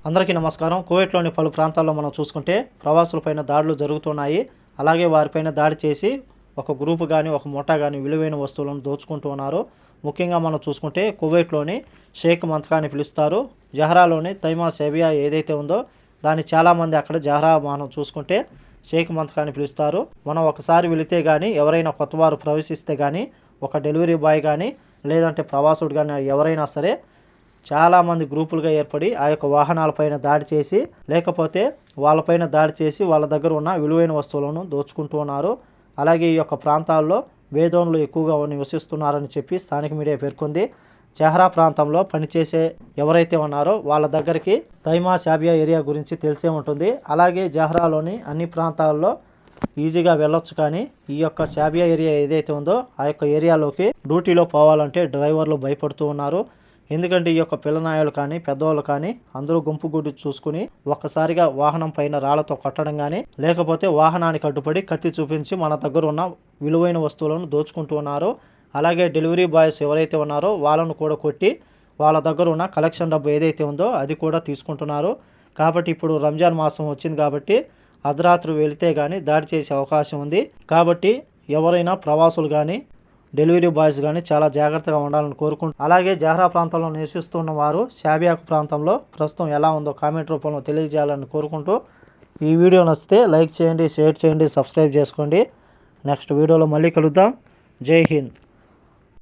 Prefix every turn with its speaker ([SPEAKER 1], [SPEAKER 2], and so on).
[SPEAKER 1] అందరికీ నమస్కారం. కువైట్లోని పలు ప్రాంతాల్లో మనం చూసుకుంటే ప్రవాసులపైన దాడులు జరుగుతున్నాయి. అలాగే వారిపైన దాడి చేసి ఒక గ్రూపు కానీ ఒక ముఠా కానీ విలువైన వస్తువులను దోచుకుంటూ ఉన్నారు. ముఖ్యంగా మనం చూసుకుంటే కువైట్లోని షేక్ మంతకా అని పిలుస్తారు. జహరాలోని తైమా సేబియా ఏదైతే ఉందో దాన్ని చాలామంది అక్కడ జహరా మనం చూసుకుంటే షేక్ మంతకా అని పిలుస్తారు. మనం ఒకసారి వెళితే కానీ ఎవరైనా కొత్తవారు ప్రవేశిస్తే కానీ ఒక డెలివరీ బాయ్ కానీ లేదంటే ప్రవాసుడు కానీ ఎవరైనా సరే చాలామంది గ్రూపులుగా ఏర్పడి ఆ యొక్క వాహనాలపైన దాడి చేసి లేకపోతే వాళ్ళపైన దాడి చేసి వాళ్ళ దగ్గర ఉన్న విలువైన వస్తువులను దోచుకుంటూ ఉన్నారు. అలాగే ఈ యొక్క ప్రాంతాల్లో వేదోన్లు ఎక్కువగా నివసిస్తున్నారని చెప్పి స్థానిక మీడియా పేర్కొంది. జహరా ప్రాంతంలో పనిచేసే ఎవరైతే ఉన్నారో వాళ్ళ దగ్గరికి తైమా సేబియా ఏరియా గురించి తెలిసే ఉంటుంది. అలాగే జహరాలోని అన్ని ప్రాంతాల్లో ఈజీగా వెళ్ళొచ్చు, కానీ ఈ యొక్క సేబియా ఏరియా ఏదైతే ఉందో ఆ యొక్క ఏరియాలోకి డ్యూటీలో పోవాలంటే డ్రైవర్లు భయపడుతూ ఉన్నారు. ఎందుకంటే ఈ యొక్క పిల్లనాయలు కానీ పెద్దవాళ్ళు కానీ అందరూ గుంపు గుడి చూసుకుని ఒక్కసారిగా వాహనం పైన రాళ్లతో కొట్టడం కానీ లేకపోతే వాహనానికి అడ్డుపడి కత్తి చూపించి మన దగ్గర ఉన్న విలువైన వస్తువులను దోచుకుంటూ ఉన్నారు. అలాగే డెలివరీ బాయ్స్ ఎవరైతే ఉన్నారో వాళ్ళను కూడా కొట్టి వాళ్ళ దగ్గర ఉన్న కలెక్షన్ డబ్బు ఏదైతే ఉందో అది కూడా తీసుకుంటున్నారు. కాబట్టి ఇప్పుడు రంజాన్ మాసం వచ్చింది కాబట్టి అర్ధరాత్రి వెళితే కానీ దాడి చేసే అవకాశం ఉంది. కాబట్టి ఎవరైనా ప్రవాసులు కానీ డెలివరీ బాయ్స్ కానీ చాలా జాగ్రత్తగా ఉండాలని కోరుకుంటున్నాను. అలాగే జహరా ప్రాంతంలో నివసిస్తున్న వారు సేబియా ప్రాంతంలో ప్రస్తుతం ఎలా ఉందో కామెంట్ రూపంలో తెలియజేయాలని కోరుకుంటూ ఈ వీడియో నచ్చితే లైక్ చేయండి, షేర్ చేయండి, సబ్స్క్రైబ్ చేసుకోండి. నెక్స్ట్ వీడియోలో మళ్ళీ కలుద్దాం. జై హింద్.